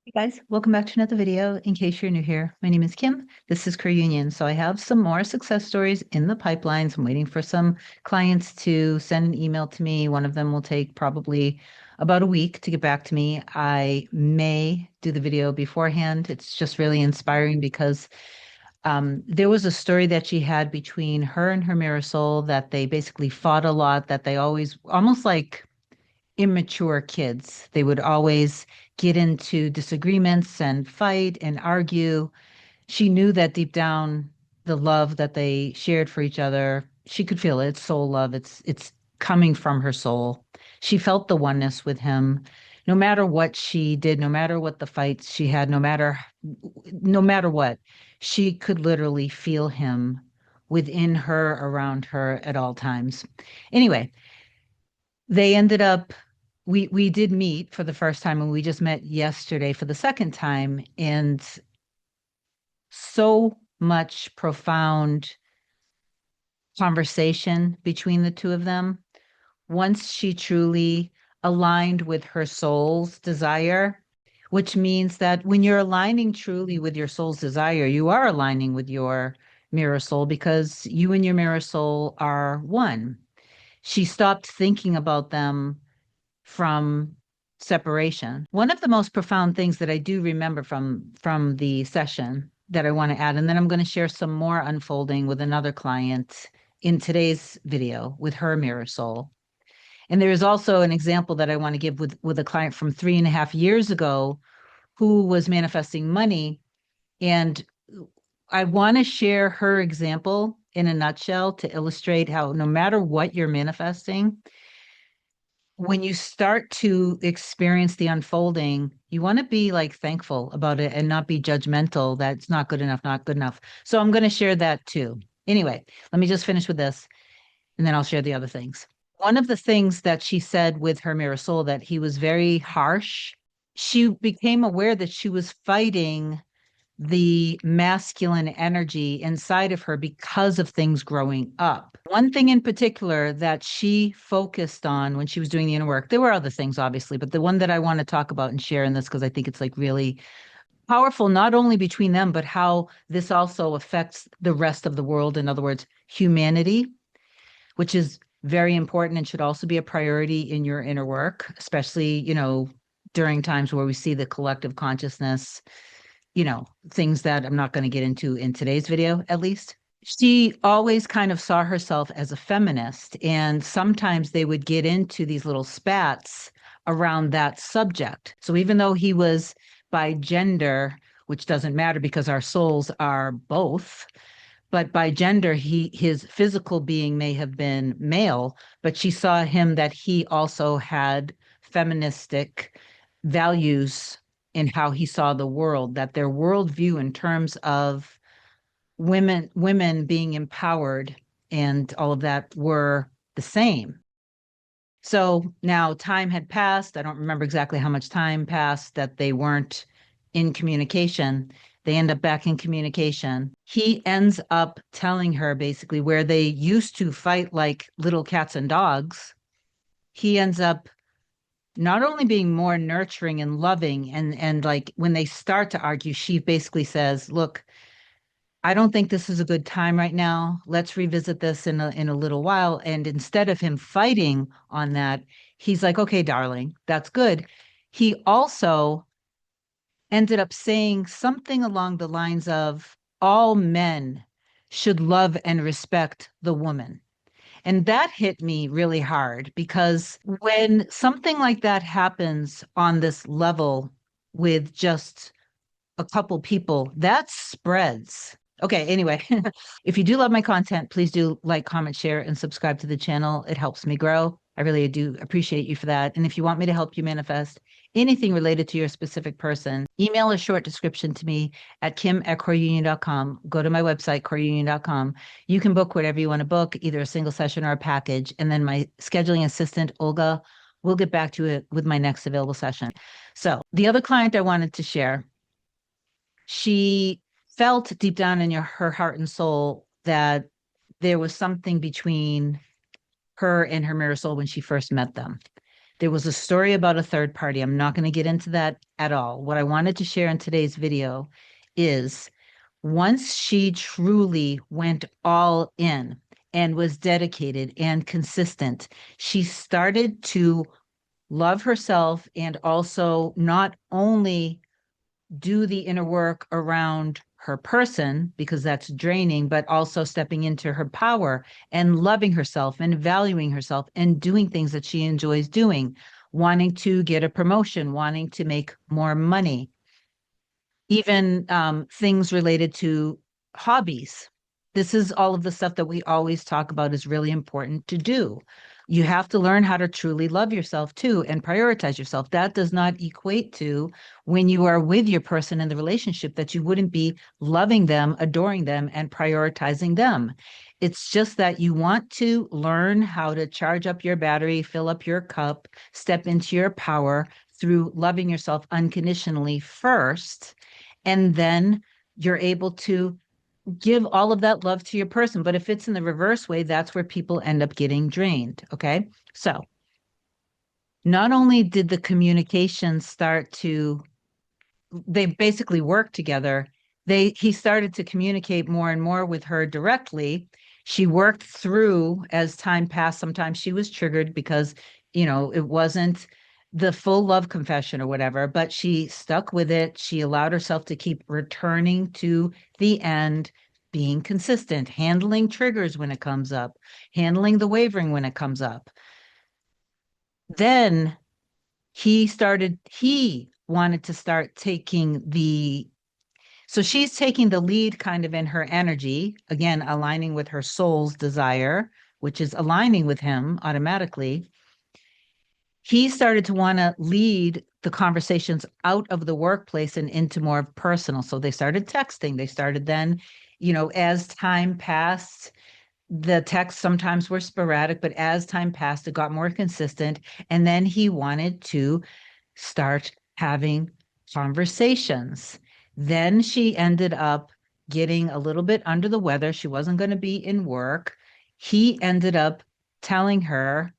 Hey guys, welcome back to another video. In case you're new here, my name is Kim. This is Career Union. So I have some more success stories in the pipelines. I'm waiting for some clients to send an email to me. One of them will take probably about a week to get back to me. I may do the video beforehand. It's just really inspiring because there was a story that she had between her and her Marisol that they basically fought a lot, that they always almost like immature kids. They would always get into disagreements and fight and argue. She knew that deep down, the love that they shared for each other, she could feel it. It's soul love. It's coming from her soul. She felt the oneness with him. No matter what she did, no matter what the fights she had, no matter what, she could literally feel him within her, around her at all times. Anyway, they ended up we did meet for the first time and we just met yesterday for the second time, and so much profound conversation between the two of them. Once she truly aligned with her soul's desire, which means that when you're aligning truly with your soul's desire, you are aligning with your mirror soul because you and your mirror soul are one. She stopped thinking about them from separation. One of the most profound things that I do remember from the session that I want to add, and then I'm going to share some more unfolding with another client in today's video with her mirror soul. And there is also an example that I want to give with a client from 3.5 years ago who was manifesting money. And I want to share her example in a nutshell to illustrate how no matter what you're manifesting, when you start to experience the unfolding, you want to be like thankful about it and not be judgmental that it's not good enough, not good enough. So I'm going to share that too. Anyway, let me just finish with this and then I'll share the other things. One of the things that she said with her mirror soul that he was very harsh, she became aware that she was fighting the masculine energy inside of her because of things growing up. One thing in particular that she focused on when she was doing the inner work, there were other things, obviously, but the one that I want to talk about and share in this, because I think it's like really powerful, not only between them, but how this also affects the rest of the world. In other words, humanity, which is very important and should also be a priority in your inner work, especially, during times where we see the collective consciousness, things that I'm not going to get into in today's video, at least. She always kind of saw herself as a feminist, and sometimes they would get into these little spats around that subject. So even though he was by gender, which doesn't matter because our souls are both, but by gender, his physical being may have been male, but she saw him that he also had feministic values in how he saw the world, that their worldview in terms of women being empowered and all of that were the same. So now time had passed. I don't remember exactly how much time passed that they weren't in communication. They end up back in communication. He ends up telling her basically where they used to fight like little cats and dogs. He ends up not only being more nurturing and loving, and like when they start to argue, she basically says, "Look, I don't think this is a good time right now. Let's revisit this in a little while." And instead of him fighting on that, he's like, "Okay, darling, that's good." He also ended up saying something along the lines of, all men should love and respect the woman. And that hit me really hard because when something like that happens on this level with just a couple people, that spreads. Okay, anyway, if you do love my content, please do like, comment, share, and subscribe to the channel. It helps me grow. I really do appreciate you for that. And if you want me to help you manifest anything related to your specific person, email a short description to me at kim@coreunion.com. Go to my website, coreunion.com. You can book whatever you want to book, either a single session or a package. And then my scheduling assistant, Olga, will get back to it with my next available session. So the other client I wanted to share, she felt deep down in her heart and soul that there was something between her and her mirror soul when she first met them. There was a story about a third party. I'm not going to get into that at all. What I wanted to share in today's video is once she truly went all in and was dedicated and consistent, she started to love herself and also not only do the inner work around her person because that's draining, but also stepping into her power and loving herself and valuing herself and doing things that she enjoys doing, wanting to get a promotion, wanting to make more money, even things related to hobbies. This is all of the stuff that we always talk about is really important to do. You have to learn how to truly love yourself too and prioritize yourself. That does not equate to when you are with your person in the relationship that you wouldn't be loving them, adoring them, and prioritizing them. It's just that you want to learn how to charge up your battery, fill up your cup, step into your power through loving yourself unconditionally first. And then you're able to give all of that love to your person. But if it's in the reverse way, that's where people end up getting drained. Okay. So not only did the communication start to, they basically work together. He started to communicate more and more with her directly. She worked through as time passed. Sometimes she was triggered because, it wasn't the full love confession or whatever, but she stuck with it. She allowed herself to keep returning to the end, being consistent, handling triggers when it comes up, handling the wavering when it comes up. Then he wanted to start so she's taking the lead kind of in her energy, again, aligning with her soul's desire, which is aligning with him automatically. He started to want to lead the conversations out of the workplace and into more personal. So they started texting. They started then, as time passed, the texts sometimes were sporadic, but as time passed, it got more consistent. And then he wanted to start having conversations. Then she ended up getting a little bit under the weather. She wasn't going to be in work. He ended up telling her,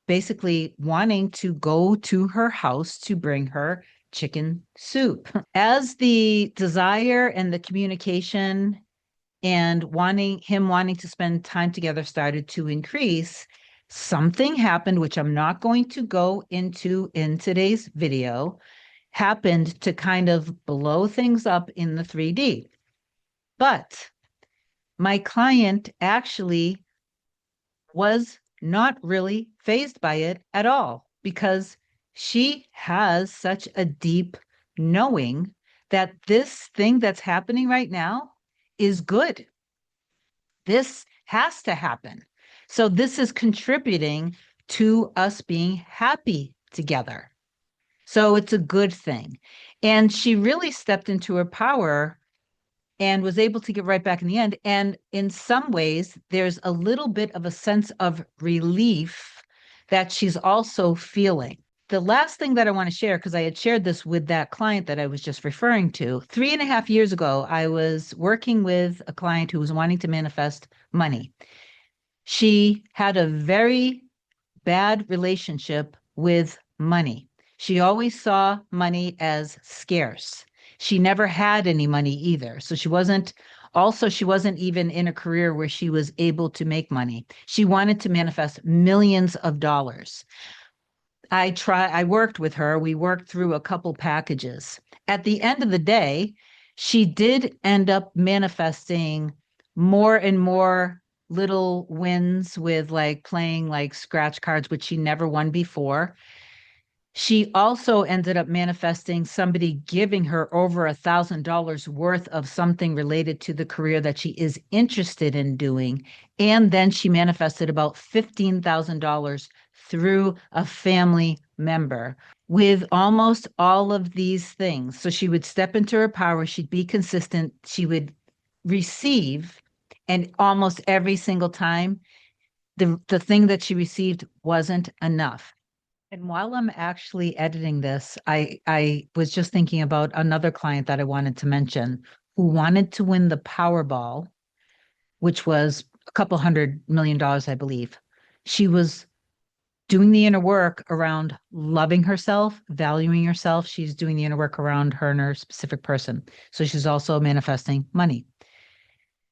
basically wanting to go to her house to bring her chicken soup. As the desire and the communication and wanting to spend time together started to increase, something happened, which I'm not going to go into in today's video, happened to kind of blow things up in the 3D. But my client actually was not really fazed by it at all because she has such a deep knowing that this thing that's happening right now is good. This has to happen. So this is contributing to us being happy together. So it's a good thing. And she really stepped into her power and was able to get right back in the end. And in some ways, there's a little bit of a sense of relief that she's also feeling. The last thing that I want to share, because I had shared this with that client that I was just referring to, 3.5 years ago, I was working with a client who was wanting to manifest money. She had a very bad relationship with money. She always saw money as scarce. She never had any money either. So she wasn't even in a career where she was able to make money. She wanted to manifest millions of dollars. I worked with her. We worked through a couple packages. At the end of the day, she did end up manifesting more and more little wins with like playing like scratch cards, which she never won before. She also ended up manifesting somebody giving her over $1,000 worth of something related to the career that she is interested in doing. And then she manifested about $15,000 through a family member with almost all of these things. So she would step into her power, she'd be consistent, she would receive, and almost every single time, the thing that she received wasn't enough. And while I'm actually editing this, I was just thinking about another client that I wanted to mention who wanted to win the Powerball, which was a couple $100 million, I believe. She was doing the inner work around loving herself, valuing herself. She's doing the inner work around her and her specific person. So she's also manifesting money.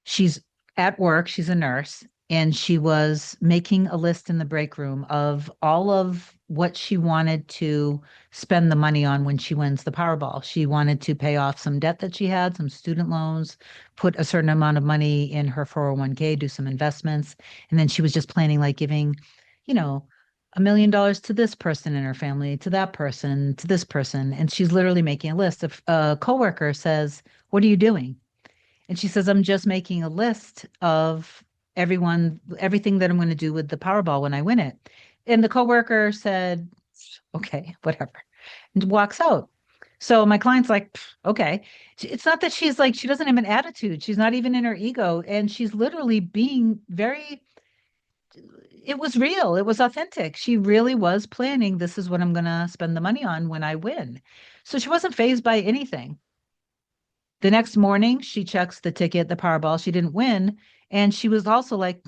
She's at work, she's a nurse, and she was making a list in the break room of all of what she wanted to spend the money on when she wins the Powerball. She wanted to pay off some debt that she had, some student loans, put a certain amount of money in her 401k, do some investments. And then she was just planning like giving, you know, $1 million to this person in her family, to that person, to this person. And she's literally making a list. If a coworker says, "What are you doing?" And she says, "I'm just making a list of everything that I'm going to do with the Powerball when I win it." And the coworker said, "Okay, whatever," and walks out. So my client's like, "Okay." It's not that she's like, she doesn't have an attitude. She's not even in her ego. And she's literally being very, it was real. It was authentic. She really was planning, this is what I'm going to spend the money on when I win. So she wasn't phased by anything. The next morning, she checks the ticket, the Powerball. She didn't win. And she was also like,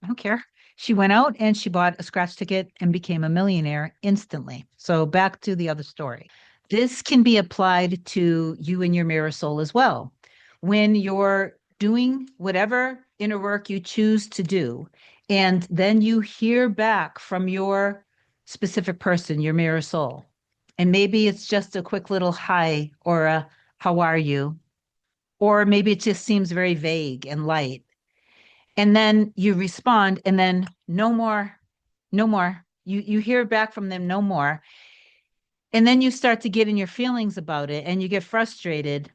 "I don't care." She went out and she bought a scratch ticket and became a millionaire instantly. So back to the other story. This can be applied to you and your mirror soul as well. When you're doing whatever inner work you choose to do, and then you hear back from your specific person, your mirror soul, and maybe it's just a quick little hi or a how are you? Or maybe it just seems very vague and light. And then you respond, and then no more, no more. You hear back from them, no more. And then you start to get in your feelings about it and you get frustrated.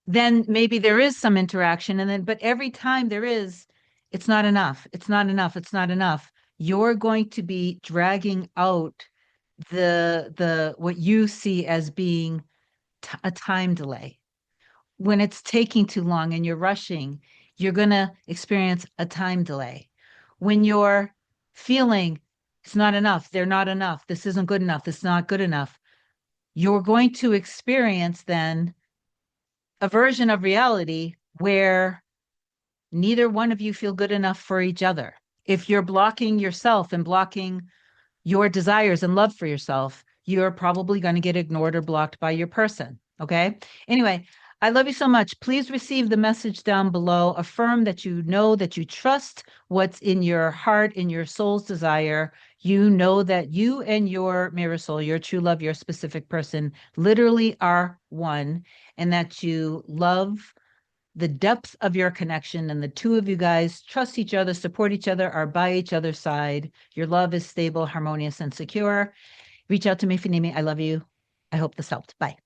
Then maybe there is some interaction, and then, but every time there is, it's not enough. It's not enough. It's not enough. You're going to be dragging out the what you see as being a time delay. When it's taking too long and you're rushing, you're going to experience a time delay. When you're feeling it's not enough, they're not enough, this isn't good enough, this is not good enough, you're going to experience then a version of reality where neither one of you feel good enough for each other. If you're blocking yourself and blocking your desires and love for yourself, you're probably going to get ignored or blocked by your person. Okay. Anyway, I love you so much. Please receive the message down below. Affirm that you know, that you trust what's in your heart, in your soul's desire. You know that you and your mirror soul, your true love, your specific person literally are one, and that you love the depth of your connection, and the two of you guys trust each other, support each other, are by each other's side. Your love is stable, harmonious, and secure. Reach out to me if you need me. I love you. I hope this helped. Bye.